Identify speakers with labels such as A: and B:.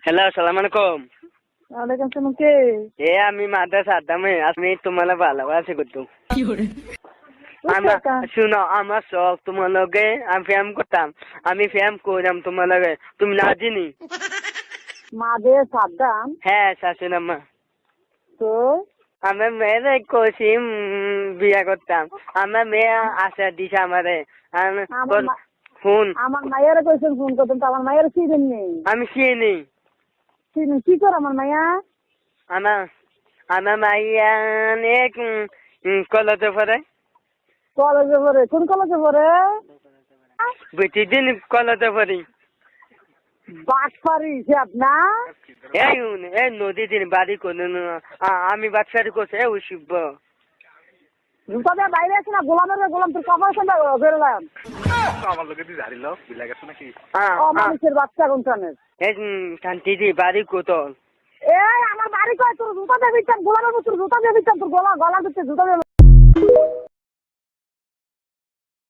A: Hello, আসসালামু আলাইকুম।
B: ওয়ালাইকুম আসসালাম। কে?
A: আমি মাদ্রাসা আদামে আমি তোমার ভালোবাসি করতো। শুনো, আমার শখ তোমার লগে আমি ফ্যাম করতাম। আমি ফ্যাম করলাম তোমার লগে, তুমি না চিনি।
B: মাদে সাদ্দাম।
A: হ্যাঁ, শাশুন আম্মা।
B: তো
A: আমার মেয়েরে কষি বিয়া করতাম। আমার মেয়ে আশা দিছে আমারে। ফোন
B: আমার মায়ের কইছেন ফোন করতেন, তো আমার মায়ের চিনেন নেই।
A: আমি চিনি।
B: চিনেন কি করে আমার মায়া?
A: আমার আমার মাইয়া অনেক কলেজে পড়ে।
B: কলেজে পড়ে? কোন কলেজে পড়ে?
A: প্রতিদিন কলেজে পড়ি।
B: বাটপারি সে আপনার?
A: এই নদী দিন বাড়ি করে আমি বাচ্চারি করছে ওই শিব
B: জুতা দিয়ে বাইরে আছে না, গোলামের গোলাম তোর কপাল সঙ্গে বেরোলাম।
C: আমার লোকে তুই ঝাড়ি লো বিলা গেছো নাকি?
B: মানুষের বাচ্চা কোনখানে?
A: শান্তি দি বাড়ি কোতল।
B: এই আমার বাড়ি কয়, তোর জুতা দিয়ে দিচ্ছাম, গোলামের তোর জুতা দিয়ে দিচ্ছাম, তোর গলা গলা দিচ্ছে জুতা দিয়ে।